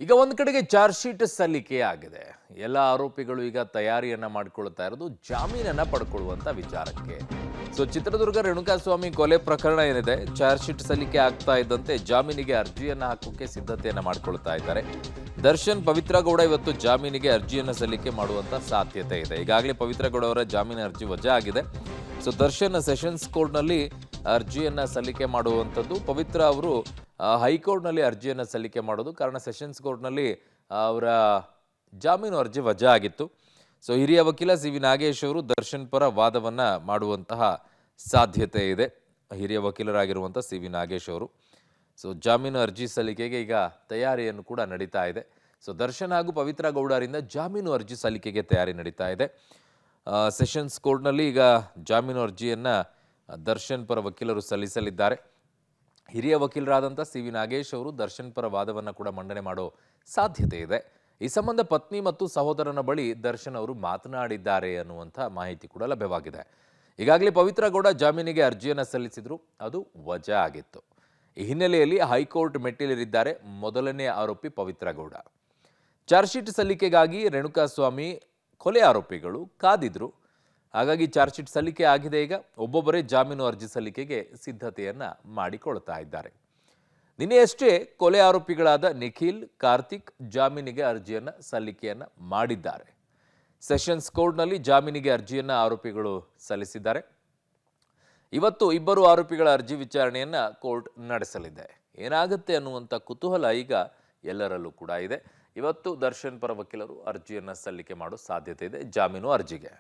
ಈಗ ಒಂದು ಕಡೆಗೆ ಚಾರ್ಜ್ ಶೀಟ್ ಸಲ್ಲಿಕೆ ಆಗಿದೆ. ಎಲ್ಲ ಆರೋಪಿಗಳು ಈಗ ತಯಾರಿಯನ್ನ ಮಾಡಿಕೊಳ್ತಾ ಇರೋದು ಜಾಮೀನನ್ನ ಪಡ್ಕೊಳ್ಳುವಂತ ವಿಚಾರಕ್ಕೆ. ಚಿತ್ರದುರ್ಗ ರೇಣುಕಾಸ್ವಾಮಿ ಕೊಲೆ ಪ್ರಕರಣ ಏನಿದೆ, ಚಾರ್ಜ್ ಶೀಟ್ ಸಲ್ಲಿಕೆ ಆಗ್ತಾ ಇದ್ದಂತೆ ಜಾಮೀನಿಗೆ ಅರ್ಜಿಯನ್ನ ಹಾಕೋಕೆ ಸಿದ್ಧತೆಯನ್ನ ಮಾಡಿಕೊಳ್ತಾ ಇದ್ದಾರೆ. ದರ್ಶನ್ ಪವಿತ್ರ ಗೌಡ ಇವತ್ತು ಜಾಮೀನಿಗೆ ಅರ್ಜಿಯನ್ನ ಸಲ್ಲಿಕೆ ಮಾಡುವಂತ ಸಾಧ್ಯತೆ ಇದೆ. ಈಗಾಗಲೇ ಪವಿತ್ರ ಗೌಡ ಅವರ ಜಾಮೀನು ಅರ್ಜಿ ವಜಾ ಆಗಿದೆ. ದರ್ಶನ್ ಸೆಷನ್ಸ್ ಕೋರ್ಟ್ನಲ್ಲಿ ಅರ್ಜಿಯನ್ನ ಸಲ್ಲಿಕೆ ಮಾಡುವಂಥದ್ದು. ಪವಿತ್ರ ಅವರು ಹೈಕೋರ್ಟ್ನಲ್ಲಿ ಅರ್ಜಿಯನ್ನು ಸಲ್ಲಿಕೆ ಮಾಡೋದು. ಕಾರಣ ಸೆಷನ್ಸ್ ಕೋರ್ಟ್ನಲ್ಲಿ ಅವರ ಜಾಮೀನು ಅರ್ಜಿ ವಜಾ ಆಗಿತ್ತು. ಹಿರಿಯ ವಕೀಲ ಸಿ ವಿ ನಾಗೇಶ್ ಅವರು ದರ್ಶನ್ ಪರ ವಾದವನ್ನು ಮಾಡುವಂತಹ ಸಾಧ್ಯತೆ ಇದೆ. ಹಿರಿಯ ವಕೀಲರಾಗಿರುವಂಥ ಸಿ ವಿ ನಾಗೇಶ್ ಅವರು ಜಾಮೀನು ಅರ್ಜಿ ಸಲ್ಲಿಕೆಗೆ ಈಗ ತಯಾರಿಯನ್ನು ಕೂಡ ನಡೀತಾ ಇದೆ. ದರ್ಶನ್ ಹಾಗೂ ಪವಿತ್ರ ಗೌಡರಿಂದ ಜಾಮೀನು ಅರ್ಜಿ ಸಲ್ಲಿಕೆಗೆ ತಯಾರಿ ನಡೀತಾ ಇದೆ. ಸೆಷನ್ಸ್ ಕೋರ್ಟ್ನಲ್ಲಿ ಈಗ ಜಾಮೀನು ಅರ್ಜಿಯನ್ನು ದರ್ಶನ್ ಪರ ವಕೀಲರು ಸಲ್ಲಿಸಲಿದ್ದಾರೆ. ಹಿರಿಯ ವಕೀಲರಾದಂಥ ಸಿ ವಿ ನಾಗೇಶ್ ಅವರು ದರ್ಶನ್ ಪರ ವಾದವನ್ನು ಕೂಡ ಮಂಡನೆ ಮಾಡೋ ಸಾಧ್ಯತೆ ಇದೆ. ಈ ಸಂಬಂಧ ಪತ್ನಿ ಮತ್ತು ಸಹೋದರನ ಬಳಿ ದರ್ಶನ್ ಅವರು ಮಾತನಾಡಿದ್ದಾರೆ ಅನ್ನುವಂಥ ಮಾಹಿತಿ ಕೂಡ ಲಭ್ಯವಾಗಿದೆ. ಈಗಾಗಲೇ ಪವಿತ್ರ ಗೌಡ ಜಾಮೀನಿಗೆ ಅರ್ಜಿಯನ್ನು ಸಲ್ಲಿಸಿದ್ರು, ಅದು ವಜಾ ಆಗಿತ್ತು. ಈ ಹಿನ್ನೆಲೆಯಲ್ಲಿ ಹೈಕೋರ್ಟ್ ಮೆಟ್ಟಿಲೇರಿದ್ದಾರೆ ಮೊದಲನೇ ಆರೋಪಿ ಪವಿತ್ರ ಗೌಡ. ಚಾರ್ಜ್ ಶೀಟ್ ಸಲ್ಲಿಕೆಗಾಗಿ ರೇಣುಕಾಸ್ವಾಮಿ ಕೊಲೆ ಆರೋಪಿಗಳು ಕಾದಿದ್ರು. ಹಾಗಾಗಿ ಚಾರ್ಜ್ ಶೀಟ್ ಸಲ್ಲಿಕೆ ಆಗಿದೆ. ಈಗ ಒಬ್ಬೊಬ್ಬರೇ ಜಾಮೀನು ಅರ್ಜಿ ಸಲ್ಲಿಕೆಗೆ ಸಿದ್ಧತೆಯನ್ನ ಮಾಡಿಕೊಳ್ತಾ ಇದ್ದಾರೆ. ನಿನ್ನೆಯಷ್ಟೇ ಕೊಲೆ ಆರೋಪಿಗಳಾದ ನಿಖಿಲ್, ಕಾರ್ತಿಕ್ ಜಾಮೀನಿಗೆ ಅರ್ಜಿಯನ್ನ ಸಲ್ಲಿಕೆಯನ್ನ ಮಾಡಿದ್ದಾರೆ. ಸೆಷನ್ಸ್ ಕೋರ್ಟ್ನಲ್ಲಿ ಜಾಮೀನಿಗೆ ಅರ್ಜಿಯನ್ನ ಆರೋಪಿಗಳು ಸಲ್ಲಿಸಿದ್ದಾರೆ. ಇವತ್ತು ಇಬ್ಬರು ಆರೋಪಿಗಳ ಅರ್ಜಿ ವಿಚಾರಣೆಯನ್ನ ಕೋರ್ಟ್ ನಡೆಸಲಿದೆ. ಏನಾಗುತ್ತೆ ಅನ್ನುವಂಥ ಕುತೂಹಲ ಈಗ ಎಲ್ಲರಲ್ಲೂ ಕೂಡ ಇದೆ. ಇವತ್ತು ದರ್ಶನ್ ಪರ ವಕೀಲರು ಅರ್ಜಿಯನ್ನ ಸಲ್ಲಿಕೆ ಮಾಡೋ ಸಾಧ್ಯತೆ ಇದೆ ಜಾಮೀನು ಅರ್ಜಿಗೆ.